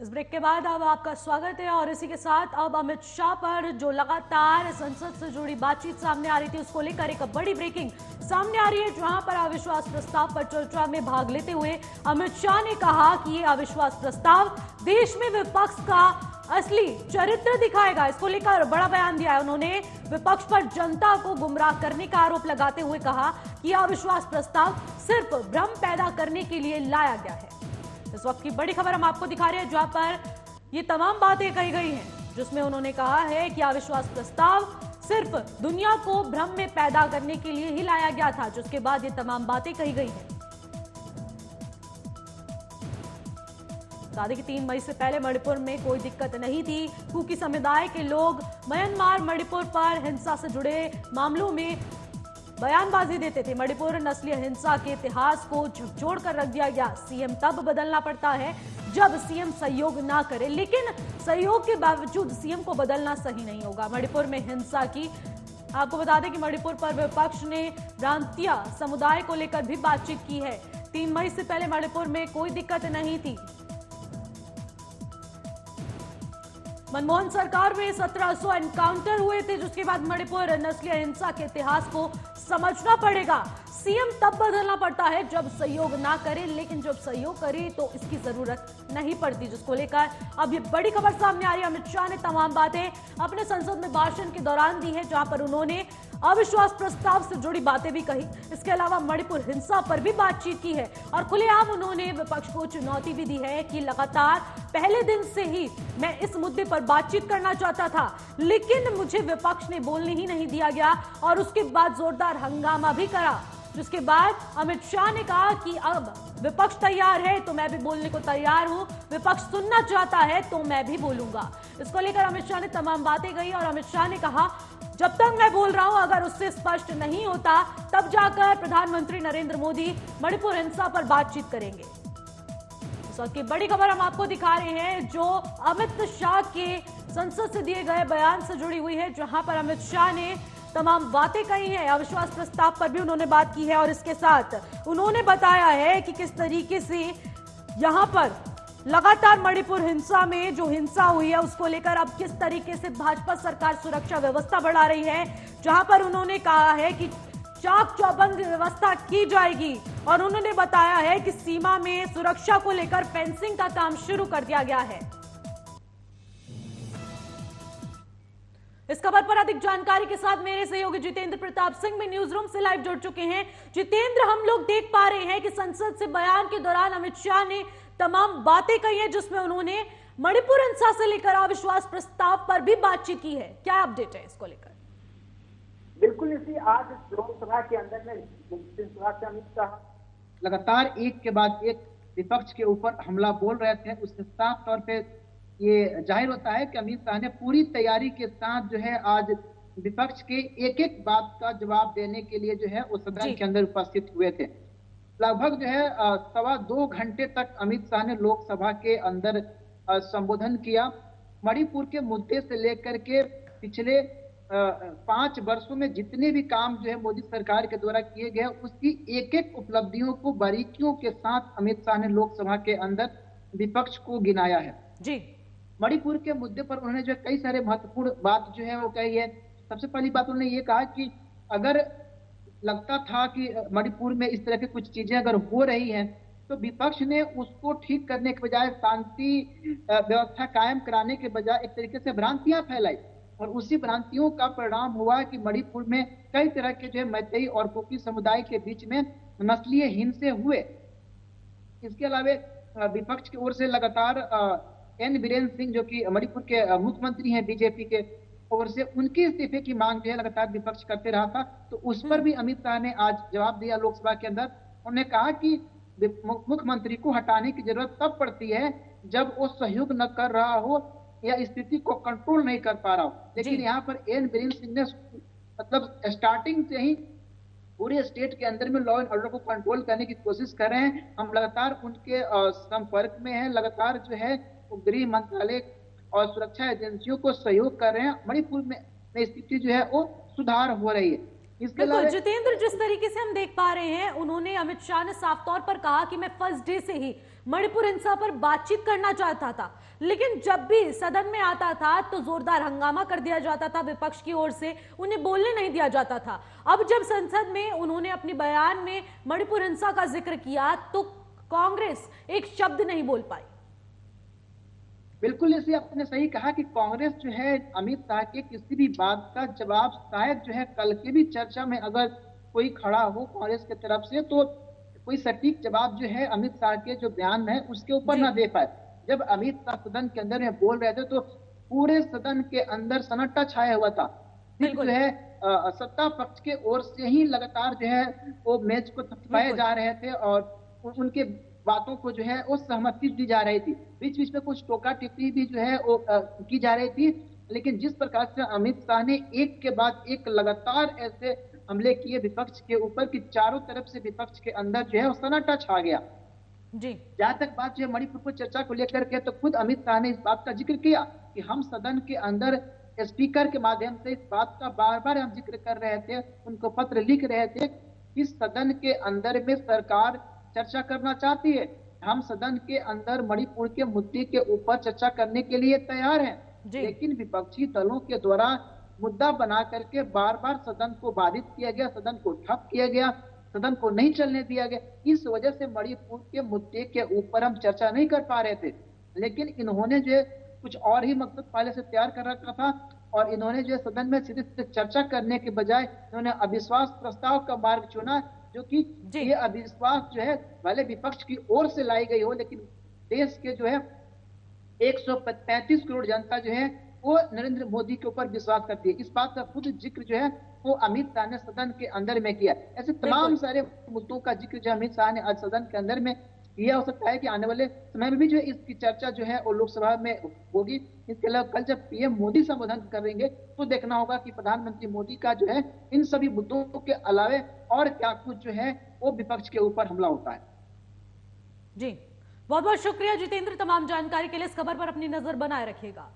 इस ब्रेक के बाद अब आपका स्वागत है और इसी के साथ अब अमित शाह पर जो लगातार संसद से जुड़ी बातचीत सामने आ रही थी उसको लेकर एक बड़ी ब्रेकिंग सामने आ रही है, जहां पर अविश्वास प्रस्ताव पर चर्चा में भाग लेते हुए अमित शाह ने कहा कि ये अविश्वास प्रस्ताव देश में विपक्ष का असली चरित्र दिखाएगा। इसको लेकर बड़ा बयान दिया है उन्होंने। विपक्ष पर जनता को गुमराह करने का आरोप लगाते हुए कहा कि अविश्वास प्रस्ताव सिर्फ भ्रम पैदा करने के लिए लाया गया है। इस वक्त की बड़ी खबर हम आपको दिखा रहे हैं, जहां पर ये तमाम बातें कही गई हैं, जिसमें उन्होंने कहा है कि अविश्वास प्रस्ताव सिर्फ दुनिया को भ्रम में पैदा करने के लिए ही लाया गया था, जिसके बाद ये तमाम बातें कही गई हैं। बता दें कि 3 मई से पहले मणिपुर में कोई दिक्कत नहीं थी। कुकी समुदाय के लोग म्यांमार मणिपुर पर हिंसा से जुड़े मामलों में बयानबाजी देते थे। मणिपुर नस्लीय हिंसा के इतिहास को झकझोर कर रख दिया गया। सीएम तब बदलना पड़ता है जब सीएम सहयोग ना करे, लेकिन सहयोग के बावजूद सीएम को बदलना सही नहीं होगा। मणिपुर में हिंसा की आपको बता दें कि मणिपुर पर विपक्ष ने प्रांतीय समुदाय को लेकर भी बातचीत की है। 3 मई से पहले मणिपुर में कोई दिक्कत नहीं थी। मनमोहन सरकार में 1700 एनकाउंटर हुए थे, जिसके बाद मणिपुर नस्लीय हिंसा के इतिहास को समझना पड़ेगा। सीएम तब बदलना पड़ता है जब सहयोग ना करे, लेकिन जब सहयोग करे तो इसकी जरूरत नहीं पड़ती, जिसको लेकर अब ये बड़ी खबर सामने आ रही है। अमित शाह ने तमाम बातें अपने संसद में भाषण के दौरान दी है, जहां पर उन्होंने अविश्वास प्रस्ताव से जुड़ी बातें भी कही। इसके अलावा मणिपुर हिंसा पर भी बातचीत की है और खुलेआम उन्होंने विपक्ष को चुनौती भी दी है कि लगातार पहले दिन से ही मैं इस मुद्दे पर बातचीत करना चाहता था, लेकिन मुझे विपक्ष ने बोलने ही नहीं दिया गया और उसके बाद जोरदार हंगामा भी करा। जिसके बाद अमित शाह ने कहा कि अब विपक्ष तैयार है तो मैं भी बोलने को तैयार हूं, विपक्ष सुनना चाहता है तो मैं भी बोलूंगा। इसको लेकर अमित शाह ने तमाम बातें कही और अमित शाह ने कहा जब तक मैं बोल रहा हूं अगर उससे स्पष्ट नहीं होता तब जाकर प्रधानमंत्री नरेंद्र मोदी मणिपुर हिंसा पर बातचीत करेंगे। इस वक्त की बड़ी खबर हम आपको दिखा रहे हैं, जो अमित शाह के संसद से दिए गए बयान से जुड़ी हुई है, जहां पर अमित शाह ने तमाम बातें कही हैं। अविश्वास प्रस्ताव पर भी उन्होंने बात की है और इसके साथ उन्होंने बताया है कि किस तरीके से यहां पर लगातार मणिपुर हिंसा में जो हिंसा हुई है उसको लेकर अब किस तरीके से भाजपा सरकार सुरक्षा व्यवस्था बढ़ा रही है, जहां पर उन्होंने कहा है कि चाक चौबंद व्यवस्था की जाएगी और उन्होंने बताया है कि सीमा में सुरक्षा को लेकर फेंसिंग का काम शुरू कर दिया गया है। इस खबर पर अधिक जानकारी के साथ मेरे सहयोगी जितेंद्र प्रताप सिंह में न्यूज रूम से लाइव जुड़ चुके हैं। जितेंद्र, हम लोग देख पा रहे हैं कि संसद से बयान के दौरान अमित शाह ने तमाम बातें कही हैं, जिसमें उन्होंने मणिपुर हिंसा से लेकर अविश्वास प्रस्ताव पर भी बातचीत की है। क्या अपडेट है इसको लेकर? बिल्कुल इसी आज लोकसभा के अंदर में लोकसभा से अमित शाह लगातार एक के बाद एक विपक्ष के ऊपर हमला बोल रहे थे। उससे साफ तौर पे ये जाहिर होता है कि अमित शाह ने पूरी तैयारी के साथ जो है आज विपक्ष के एक एक बात का जवाब देने के लिए जो है उस सदन के अंदर उपस्थित हुए थे। लगभग जो है 2.25 घंटे तक अमित शाह ने लोकसभा के अंदर संबोधन किया। मणिपुर के मुद्दे से लेकर के पिछले 5 वर्षों में जितने भी काम जो है मोदी सरकार के द्वारा किए गए उसकी एक एक उपलब्धियों को बारीकियों के साथ अमित शाह ने लोकसभा के अंदर विपक्ष को गिनाया है। जी, मणिपुर के मुद्दे पर उन्होंने जो कई सारे महत्वपूर्ण बात जो है वो कही है। सबसे पहली बात उन्होंने ये कहा कि अगर लगता था कि मणिपुर में इस तरह की कुछ चीजें अगर हो रही हैं तो विपक्ष ने उसको ठीक करने के बजाय शांति व्यवस्था कायम कराने के बजाय एक तरीके से भ्रांतियां फैलाई और उसी भ्रांतियों का परिणाम हुआ कि मणिपुर में कई तरह के जो है मैतेई और कुकी समुदाय के बीच में नस्लीय हिंसे हुए। इसके अलावा विपक्ष की ओर से लगातार एन बीरेन्द्र सिंह जो कि मणिपुर के मुख्यमंत्री हैं बीजेपी के ओर से, उनके इस्तीफे की मांग जो है लगातार विपक्ष करते रहा था। तो उस पर भी अमित शाह ने आज जवाब दिया लोकसभा के अंदर। उन्होंने कहा कि मुख्यमंत्री को हटाने की जरूरत तब पड़ती है जब वो सहयोग न कर रहा हो या स्थिति को कंट्रोल नहीं कर पा रहा हो। लेकिन यहाँ पर एन बीरेन्द्र सिंह ने मतलब स्टार्टिंग से ही पूरे स्टेट के अंदर में लॉ एंड ऑर्डर को कंट्रोल करने की कोशिश कर रहे हैं। हम लगातार उनके संपर्क में हैं, लगातार जो है गृह मंत्रालय और सुरक्षा एजेंसियों को सहयोग कर रहे हैं। मणिपुर में स्थिति जो है वो सुधार हो रही है। इसके अलावा जितेंद्र, जिस तरीके से हम देख पा रहे हैं, उन्होंने अमित शाह ने साफ तौर पर कहा कि मैं फर्स्ट डे से ही मणिपुर हिंसा पर बातचीत करना चाहता था, लेकिन जब भी सदन में आता था तो जोरदार हंगामा कर दिया जाता था विपक्ष की ओर से, उन्हें बोलने नहीं दिया जाता था। अब जब संसद में उन्होंने अपने बयान में मणिपुर हिंसा का जिक्र किया तो कांग्रेस एक शब्द नहीं बोल पाई। बिल्कुल, इसे आपने सही कहा कि कांग्रेस जो है अमित शाह के किसी भी बात का जवाब शायद जो है कल की भी चर्चा में अगर कोई खड़ा हो कांग्रेस की तरफ से तो कोई सटीक जवाब जो है अमित शाह के जो बयान है उसके ऊपर ना दे पाए। जब अमित शाह सदन के अंदर में बोल रहे थे तो पूरे सदन के अंदर सन्नाटा छाया हुआ था। जो है सत्ता पक्ष के ओर से ही लगातार जो है वो मैच को थपथपाए जा रहे थे और उनके बातों को जो है वो सहमति दी जा रही थी। बीच बीच में कुछ टोका टिप्पणी भी जो है वो की जा रही थी, लेकिन जिस प्रकार से अमित शाह ने एक के बाद एक लगातार ऐसे हमले किए विपक्ष के ऊपर कि चारों तरफ से विपक्ष के अंदर जो है वो सन्नाटा छा गया। जी, जहां तक बात जो है मणिपुर को चर्चा को लेकर के तो खुद अमित शाह ने इस बात का जिक्र किया कि हम सदन के अंदर स्पीकर के माध्यम से इस बात का बार बार हम जिक्र कर रहे थे, उनको पत्र लिख रहे थे कि सदन के अंदर में सरकार चर्चा करना चाहती है, हम सदन के अंदर मणिपुर के मुद्दे के ऊपर चर्चा करने के लिए तैयार हैं, लेकिन विपक्षी दलों के द्वारा मुद्दा बना करके बार बार सदन को बाधित किया गया, सदन को ठप किया गया, सदन को नहीं चलने दिया गया। इस वजह से मणिपुर के मुद्दे के ऊपर हम चर्चा नहीं कर पा रहे थे। लेकिन इन्होंने जो कुछ और ही मकसद पहले से तैयार कर रखा था और इन्होंने जो सदन में सीधे सीधे चर्चा करने के बजाय इन्होंने अविश्वास प्रस्ताव का मार्ग चुना, जो कि ये अविश्वास जो है भले विपक्ष की ओर से लाई गई हो, लेकिन देश के जो है 135 करोड़ जनता जो है वो नरेंद्र मोदी के ऊपर विश्वास करती है। इस बात का खुद जिक्र जो है वो अमित शाह ने सदन के अंदर में किया। ऐसे तमाम सारे मुद्दों का जिक्र जो अमित शाह ने आज सदन के अंदर में किया। हो सकता है कि आने वाले समय में भी जो है इसकी चर्चा जो है वो लोकसभा में होगी। इसके अलावा कल जब पीएम मोदी संबोधन करेंगे तो देखना होगा कि प्रधानमंत्री मोदी का जो है इन सभी मुद्दों के अलावे और क्या कुछ जो है वो विपक्ष के ऊपर हमला होता है। जी, बहुत बहुत शुक्रिया जितेंद्र, तमाम जानकारी के लिए। इस खबर पर अपनी नजर बनाए रखिएगा।